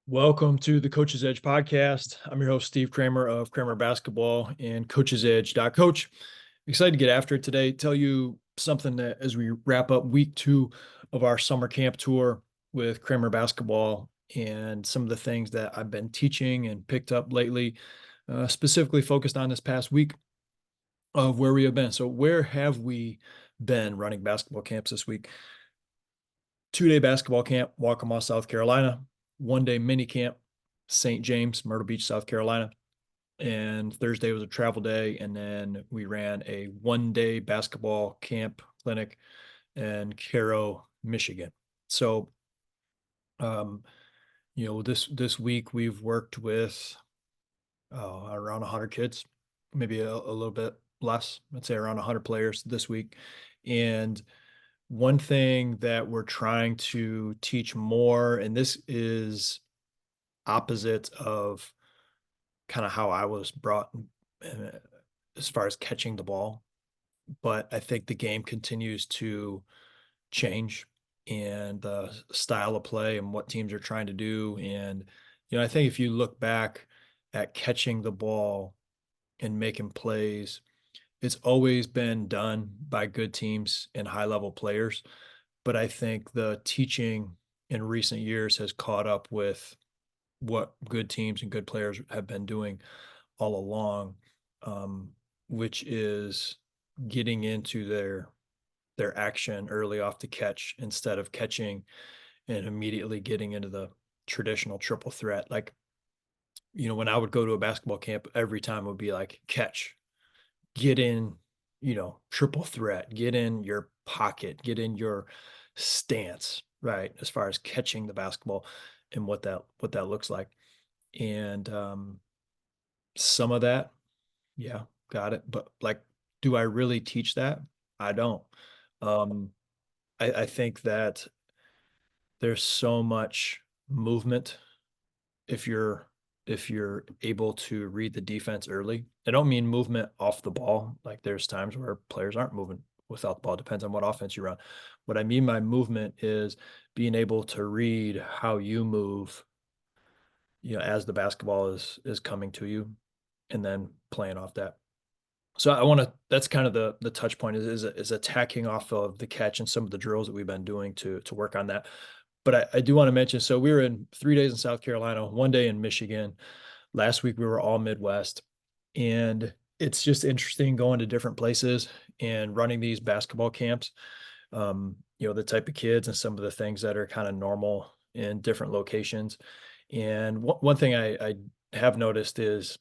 Welcome to the Coach's Edge podcast. I'm your host, Steve Kramer of Kramer Basketball and coachesedge.coach. Excited to get after it today. Tell you something that as we wrap up week 2 of our summer camp tour with Kramer Basketball and some of the things that I've been teaching and picked up lately, specifically focused on this past week of where we have been. So, where have we been running basketball camps this week? 2-day basketball camp, Waccamaw, South Carolina. 1-day mini camp, St. James, Myrtle Beach, South Carolina. And Thursday was a travel day. And then we ran a 1-day basketball camp clinic in Cairo, Michigan. So, um, this week we've worked with around 100 kids, maybe a little bit less. I'd say around 100 players this week. And one thing that we're trying to teach more, and this is opposite of kind of how I was brought uh, as far as catching the ball, but I think the game continues to change and the style of play and what teams are trying to do. And, I think if you look back at catching the ball and making plays, it's always been done by good teams and high level players. But I think the teaching in recent years has caught up with what good teams and good players have been doing all along, um, which is getting into their action early off the catch instead of catching and immediately getting into the traditional triple threat. Like, when I would go to a basketball camp, every time it would be like catch, get in, triple threat, get in your pocket, get in your stance, right? As far as catching the basketball and what that looks like. And some of that, yeah, got it. But like, do I really teach that? I don't. Um, I think that there's so much movement if you're able to read the defense early. I don't mean movement off the ball. Like there's times where players aren't moving without the ball. Depends on what offense you run. What I mean by movement is being able to read how you move, as the basketball is coming to you and then playing off that. So I want to. That's kind of the touch point is attacking off of the catch and some of the drills that we've been doing to work on that. But I do want to mention. So we were in 3 days in South Carolina, 1 day in Michigan. Last week we were all Midwest, and it's just interesting going to different places and running these basketball camps. The type of kids and some of the things that are kind of normal in different locations. And one thing I have noticed is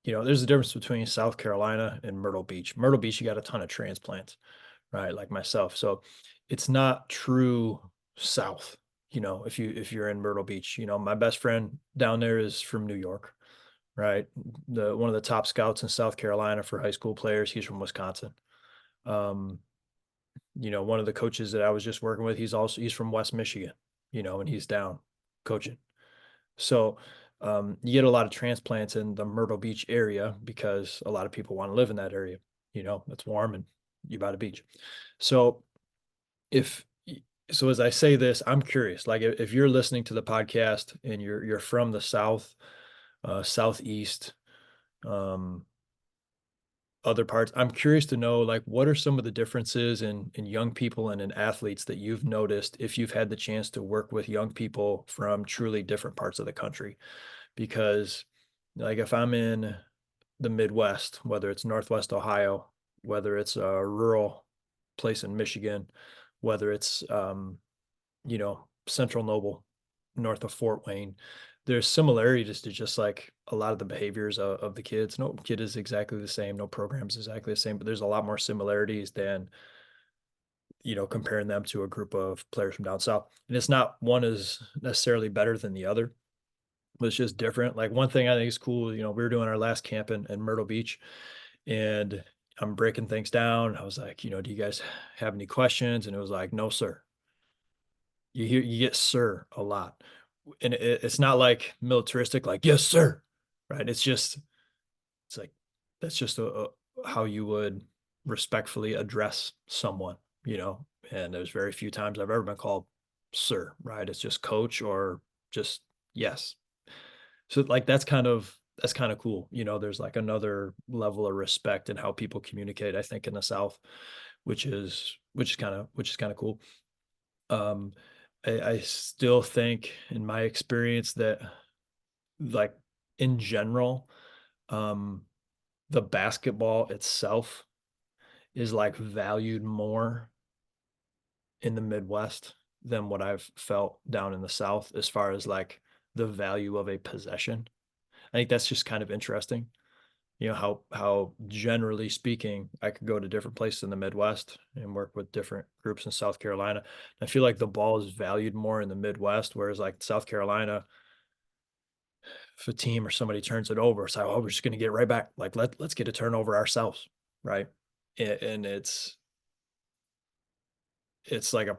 there's a difference between South Carolina and Myrtle Beach. Myrtle Beach, you got a ton of transplants, right? Like myself. So it's not true South. If you're in Myrtle Beach, my best friend down there is from New York, right? The one of the top scouts in South Carolina for high school players, he's from Wisconsin. Um, one of the coaches that I was just working with, he's from West Michigan, and he's down coaching. So you get a lot of transplants in the Myrtle Beach area because a lot of people want to live in that area. It's warm and you by the beach. So if so, as I say this, I'm curious. Like if you're listening to the podcast and you're from the South, Southeast, um, other parts, I'm curious to know like what are some of the differences in young people and in athletes that you've noticed if you've had the chance to work with young people from truly different parts of the country because like if I'm in the Midwest, whether it's Northwest Ohio, whether it's a rural place in Michigan, whether it's Central Noble, north of Fort Wayne, there's similarities to just like a lot of the behaviors of the kids. No kid is exactly the same, no program is exactly the same, but there's a lot more similarities than comparing them to a group of players from down south. And it's not one is necessarily better than the other was just different. Like one thing I think is cool, we were doing our last camp in Myrtle Beach and I'm breaking things down. I was like, do you guys have any questions? And it was like, no, sir. You get sir a lot. And it's not like militaristic, like, yes, sir. Right. It's like, that's just how you would respectfully address someone, and there's very few times I've ever been called sir, right? It's just coach or just Yes. So like that's kind of cool. There's like another level of respect in how people communicate, I think, in the South, which is kind of cool. Um, I still think, in my experience, that like in general, um, the basketball itself is like valued more in the Midwest than what I've felt down in the South as far as like the value of a possession. I think that's just kind of interesting. How generally speaking, I could go to different places in the Midwest and work with different groups in South Carolina. I feel like the ball is valued more in the Midwest, whereas like South Carolina, if a team or somebody turns it over, it's like, oh, we're just going to get right back. Like let's get a turnover ourselves, right? And it's like a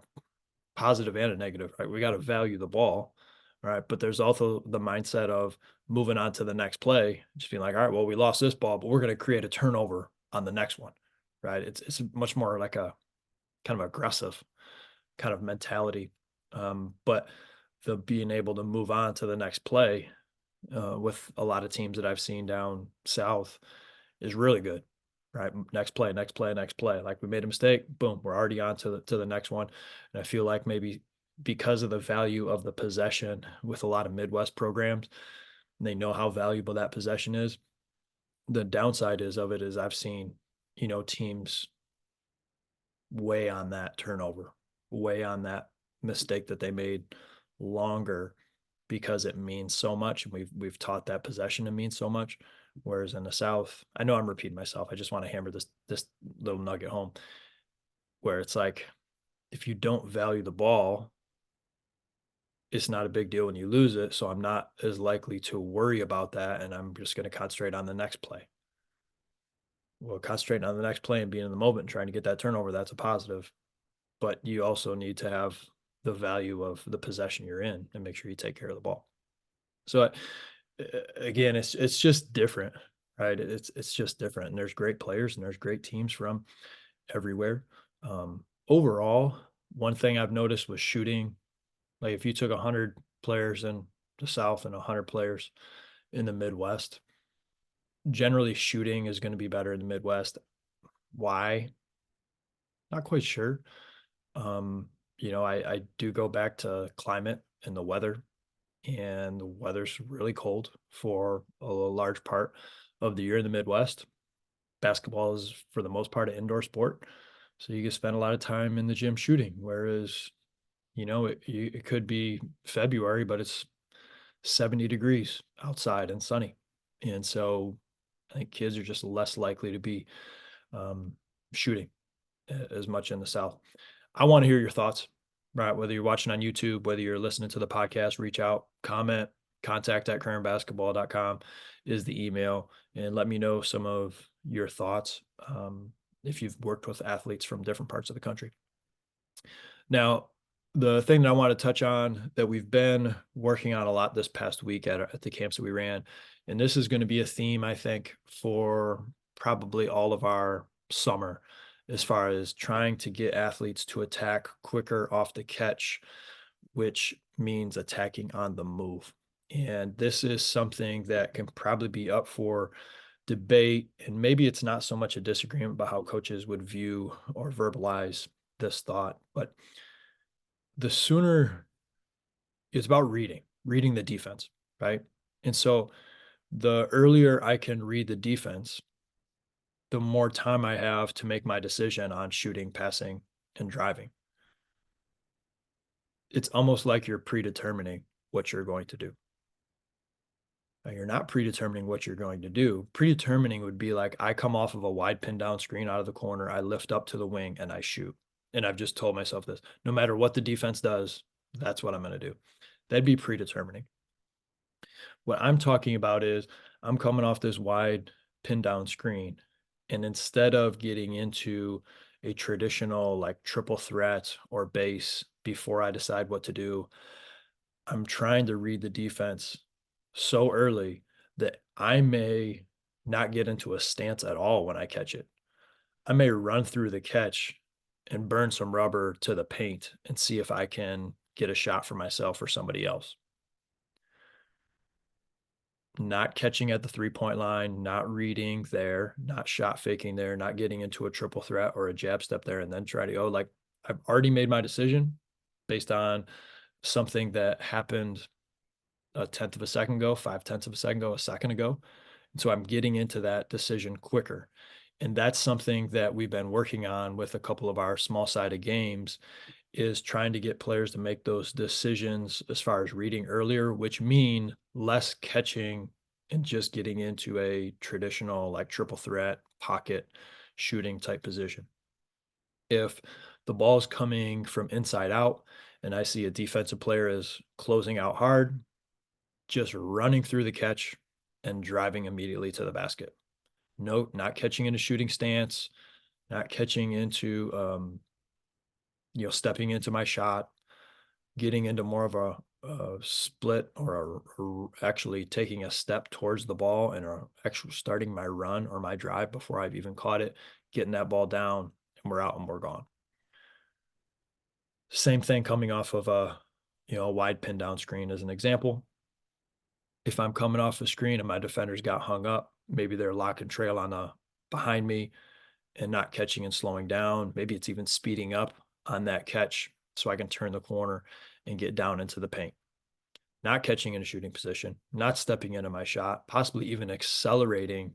positive and a negative, right? We got to value the ball, right? But there's also the mindset of moving on to the next play, just being like, all right, well, we lost this ball, but we're going to create a turnover on the next one, right? It's much more like a kind of aggressive kind of mentality. But the being able to move on to the next play with a lot of teams that I've seen down south is really good. Right, next play, next play, next play. Like we made a mistake, boom, we're already on to the next one. And I feel like maybe because of the value of the possession with a lot of Midwest programs, they know how valuable that possession is. The downside is of it is I've seen, teams way on that turnover, way on that mistake that they made longer because it means so much, and we've taught that possession to mean so much. Whereas in the South, I know I'm repeating myself. I just want to hammer this little nugget home, where it's like if you don't value the ball, it's not a big deal when you lose it. So I'm not as likely to worry about that, and I'm just going to concentrate on the next play. Well, concentrating on the next play and being in the moment and trying to get that turnover, that's a positive. But you also need to have the value of the possession you're in and make sure you take care of the ball. So again, it's just different, right? It's just different, and there's great players and there's great teams from everywhere. Overall, one thing I've noticed was shooting. Like if you took 100 players in the South and 100 players in the Midwest, generally shooting is going to be better in the Midwest. Why? Not quite sure. Um, I do go back to climate and the weather, and the weather's really cold for a large part of the year in the Midwest. Basketball is, for the most part, an indoor sport. So you can spend a lot of time in the gym shooting. Whereas, it could be February, but it's 70 degrees outside and sunny. And so I think kids are just less likely to be um, shooting as much in the South. I want to hear your thoughts, right? Whether you're watching on YouTube, whether you're listening to the podcast, reach out, comment, contact@cramerbasketball.com is the email, and let me know some of your thoughts if you've worked with athletes from different parts of the country. Now, the thing that I want to touch on that we've been working on a lot this past week at the camps that we ran, and this is going to be a theme, I think, for probably all of our summer, as far as trying to get athletes to attack quicker off the catch, which means attacking on the move. And this is something that can probably be up for debate. And maybe it's not so much a disagreement about how coaches would view or verbalize this thought, but the sooner it's about reading the defense, right? And so the earlier I can read the defense, the more time I have to make my decision on shooting, passing, and driving. It's almost like you're predetermining what you're going to do. Now, you're not predetermining what you're going to do. Predetermining would be like I come off of a wide pin down screen out of the corner, I lift up to the wing, and I shoot. And I've just told myself this: no matter what the defense does, that's what I'm going to do. That'd be predetermining. What I'm talking about is I'm coming off this wide pin down screen, and instead of getting into a traditional like triple threat or base before I decide what to do, I'm trying to read the defense so early that I may not get into a stance at all when I catch it. I may run through the catch and burn some rubber to the paint and see if I can get a shot for myself or somebody else. not catching at the 3-point line, not reading there, not shot faking there, not getting into a triple threat or a jab step there, and then try to go like I've already made my decision based on something that happened a tenth of a second ago, 5/10 of a second ago, a second ago. And so I'm getting into that decision quicker. And that's something that we've been working on with a couple of our small sided games is trying to get players to make those decisions as far as reading earlier, which mean less catching and just getting into a traditional like triple threat pocket shooting type position. If the ball is coming from inside out and I see a defensive player is closing out hard, just running through the catch and driving immediately to the basket. No, not catching in a shooting stance, not catching into stepping into my shot, getting into more of a split or actually taking a step towards the ball and actually starting my run or my drive before I've even caught it, getting that ball down, and we're out and we're gone. Same thing coming off of a wide pin down screen as an example. If I'm coming off the screen and my defenders got hung up, maybe they're lock and trail on the behind me and not catching and slowing down. Maybe it's even speeding up on that catch so I can turn the corner and get down into the paint. Not catching in a shooting position, not stepping into my shot, possibly even accelerating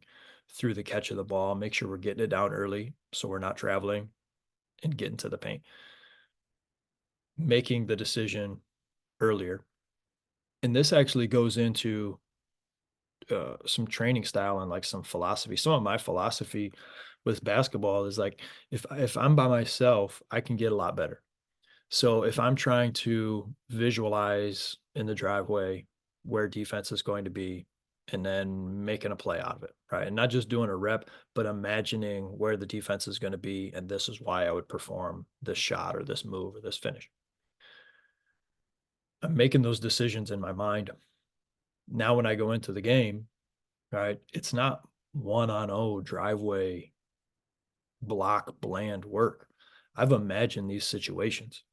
through the catch of the ball. Make sure we're getting it down early so we're not traveling and getting to the paint. Making the decision earlier. And this actually goes into some training style and like some philosophy. Some of my philosophy with basketball is like if I'm by myself, I can get a lot better. So if I'm trying to visualize in the driveway where defense is going to be and then making a play out of it, right? And not just doing a rep, but imagining where the defense is going to be and this is why I would perform this shot or this move or this finish. I'm making those decisions in my mind. Now when I go into the game, right, it's not 1-on-0 driveway block bland work. I've imagined these situations,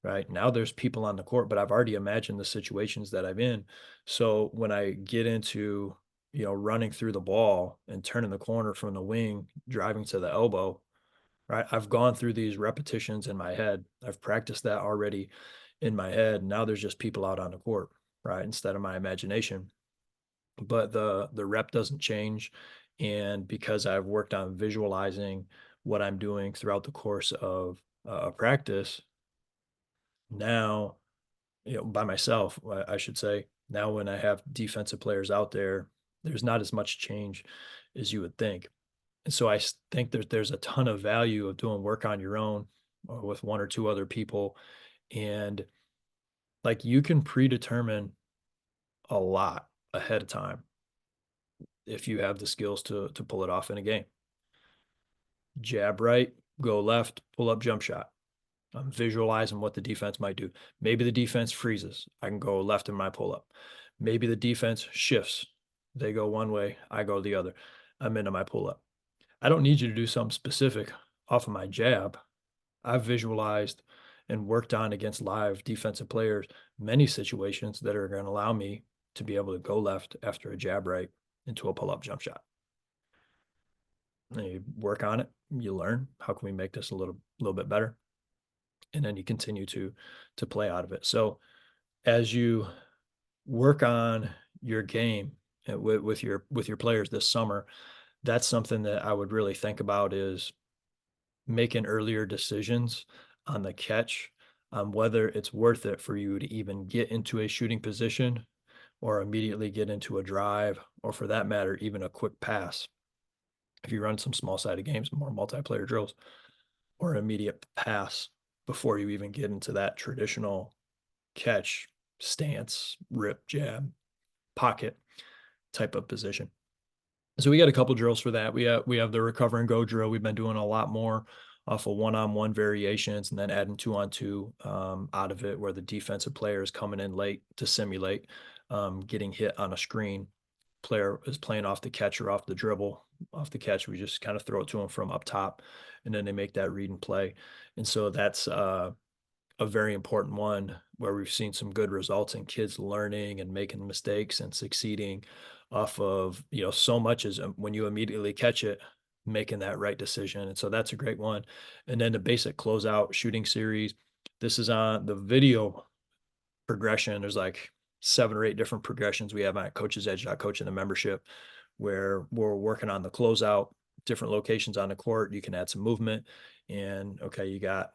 right? Now there's people on the court, but I've already imagined the situations that I'm in. So when I get into, running through the ball and turning the corner from the wing, driving to the elbow, right? I've gone through these repetitions in my head. I've practiced that already in my head. Now there's just people out on the court, right? Instead of my imagination. But the rep doesn't change. And because I've worked on visualizing what I'm doing throughout the course of a practice, now, by myself, I should say, now when I have defensive players out there, there's not as much change as you would think. And so think there's a ton of value of doing work on your own or with one or two other people. And like you can predetermine a lot ahead of time if you have the skills to pull it off in a game. Jab right, go left, pull up jump shot. I'm visualizing what the defense might do. Maybe the defense freezes. I can go left in my pull up. Maybe the defense shifts. They go one way, I go the other. I'm into my pull up. I don't need you to do something specific off of my jab. I've visualized and worked on against live defensive players many situations that are going to allow me to be able to go left after a jab right into a pull up jump shot. And you work on it, you learn how can we make this a little bit better, and then you continue to play out of it. So as you work on your game with your players this summer, that's something that I would really think about is making earlier decisions on the catch, on whether it's worth it for you to even get into a shooting position or immediately get into a drive, or for that matter, even a quick pass. If you run some small sided games, more multiplayer drills, or immediate pass before you even get into that traditional catch, stance, rip, jab, pocket type of position. So we got a couple drills for that. We have the recover and go drill. We've been doing a lot more off of one-on-one variations and then adding two-on-two out of it, where the defensive player is coming in late to simulate getting hit on a screen. Player is playing off the catch or off the dribble. Off the catch, we just kind of throw it to them from up top, and then they make that read and play. And so that's a very important one where we've seen some good results in kids learning and making mistakes and succeeding off of, so much as when you immediately catch it, making that right decision. And so that's a great one. And then the basic closeout shooting series. This is on the video progression. There's like 7 or 8 different progressions we have on Coach's Edge Coach in the membership where we're working on the closeout, different locations on the court. You can add some movement. And okay, you got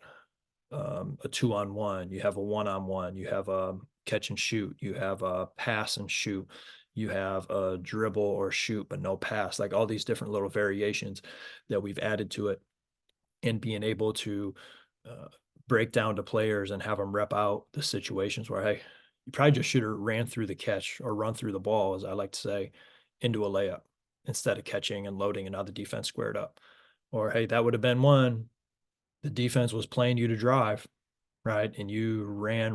a 2-on-1, you have a 1-on-1, you have a catch and shoot, you have a pass and shoot, you have a dribble or shoot, but no pass, like all these different little variations that we've added to it, and being able to uh, break down to players and have them rep out the situations where, hey, you probably just should have ran through the catch or run through the ball, as I like to say, into a layup instead of catching and loading and now the defense squared up. Or, hey, that would have been one. The defense was playing you to drive, right? And you ran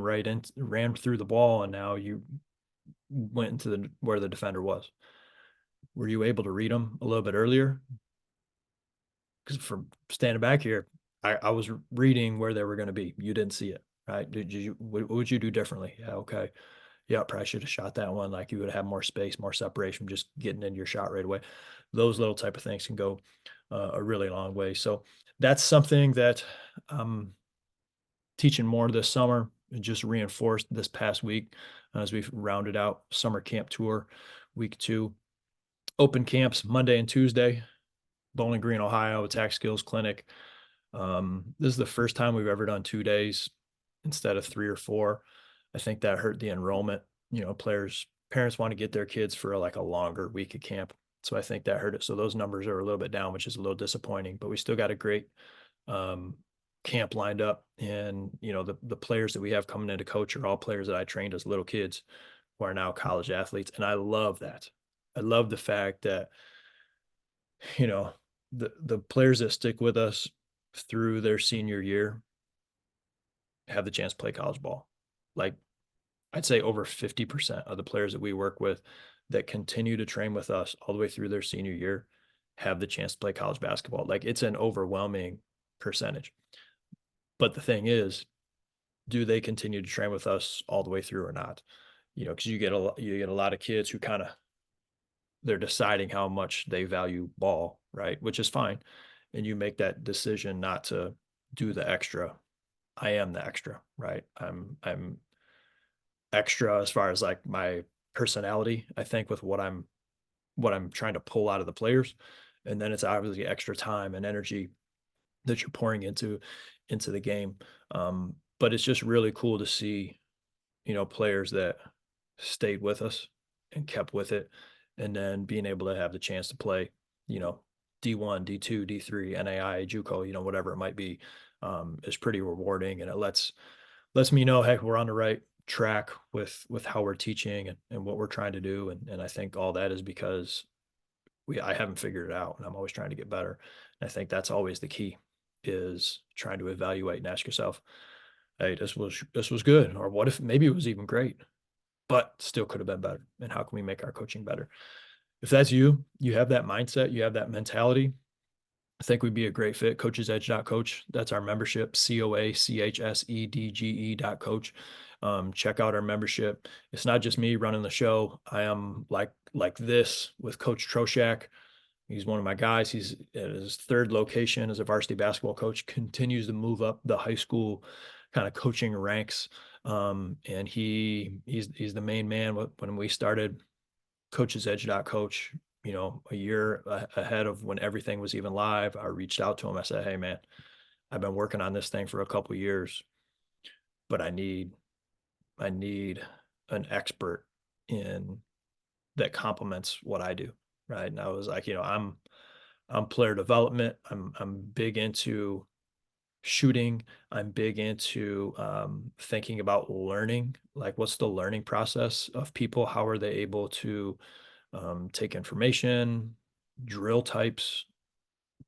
through the ball, and now you went into where the defender was. Were you able to read them a little bit earlier? Because from standing back here, I was reading where they were going to be. You didn't see it, right? What would you do differently? Yeah, okay. Yeah, probably should have shot that one. Like you would have more space, more separation from just getting into your shot right away. Those little type of things can go a really long way. So that's something that I'm teaching more this summer and just reinforced this past week as we've rounded out summer camp tour week 2. Open camps Monday and Tuesday, Bowling Green, Ohio, Attack Skills Clinic. This is the first time we've ever done 2 days instead of 3 or 4. I think that hurt the enrollment. Parents want to get their kids for like a longer week of camp. So I think that hurt it. So those numbers are a little bit down, which is a little disappointing, but we still got a great camp lined up. And, the players that we have coming in to coach are all players that I trained as little kids who are now college athletes. And I love that. I love the fact that, the players that stick with us through their senior year have the chance to play college ball. Like I'd say over 50% of the players that we work with that continue to train with us all the way through their senior year have the chance to play college basketball. Like it's an overwhelming percentage. But the thing is, do they continue to train with us all the way through or not? Because you get a lot of kids who kind of they're deciding how much they value ball, right? Which is fine. And you make that decision not to do the extra. I am the extra, right? I'm extra as far as like my personality, I think, with what I'm trying to pull out of the players. And then it's obviously extra time and energy that you're pouring into the game. But it's just really cool to see, players that stayed with us and kept with it, and then being able to have the chance to play, D1, D2, D3, NAI, JUCO, whatever it might be, is pretty rewarding, and it lets me know, hey, we're on the right track with how we're teaching and what we're trying to do, and I think all that is because I haven't figured it out, and I'm always trying to get better. And I think that's always the key, is trying to evaluate and ask yourself, hey, this was good, or what if maybe it was even great, but still could have been better, and how can we make our coaching better? If that's you have that mindset, you have that mentality, I think we'd be a great fit. Coachesedge.coach. That's our membership. COACHSEDGE.coach. Check out our membership. It's not just me running the show. I am like this with Coach Troshak. He's one of my guys. He's at his 3rd location as a varsity basketball coach, continues to move up the high school kind of coaching ranks. And he's the main man. When we started Coachesedge.coach, a year ahead of when everything was even live, I reached out to him. I said, hey man, I've been working on this thing for a couple of years, but I need an expert in that complements what I do. Right. And I was like, I'm player development. I'm big into shooting. I'm big into thinking about learning. Like, what's the learning process of people? How are they able to take information, drill types,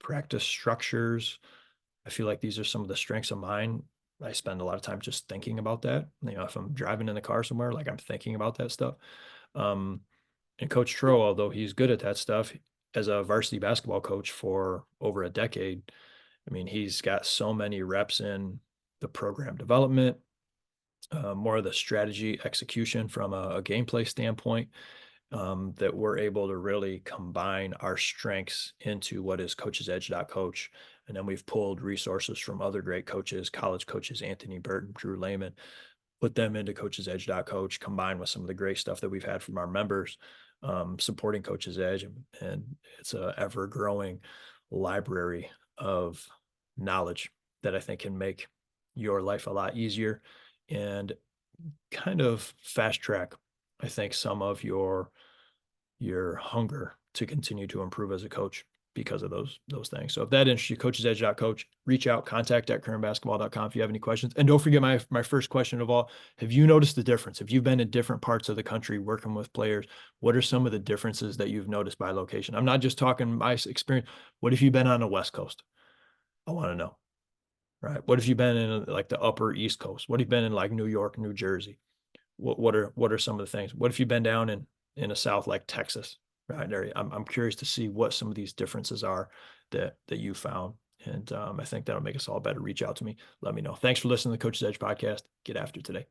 practice structures? I feel like these are some of the strengths of mine. I spend a lot of time just thinking about that. If I'm driving in the car somewhere, like I'm thinking about that stuff. And Coach Tro, although he's good at that stuff, as a varsity basketball coach for over a decade, I mean, he's got so many reps in the program development, more of the strategy execution from a gameplay standpoint, that we're able to really combine our strengths into what is Coach's Edge.coach. And then we've pulled resources from other great coaches, college coaches, Anthony Burton, Drew Lehman, put them into Coach's Edge.coach, combined with some of the great stuff that we've had from our members, supporting Coach's Edge. And it's a ever growing library of knowledge that I think can make your life a lot easier and kind of fast track, I think, some of your hunger to continue to improve as a coach because of those things. So if that interests you, coachesedge.coach, reach out, contact at currentbasketball.com if you have any questions. And don't forget my first question of all, have you noticed the difference? If you've been in different parts of the country working with players, what are some of the differences that you've noticed by location? I'm not just talking my experience. What if you've been on the West Coast? I want to know, right? What if you've been in like the upper East Coast? What have you been in like New York, New Jersey? What are some of the things? What if you've been down in a South like Texas, right? I'm curious to see what some of these differences are that you found. And I think that'll make us all better. Reach out to me. Let me know. Thanks for listening to the Coach's Edge podcast. Get after today.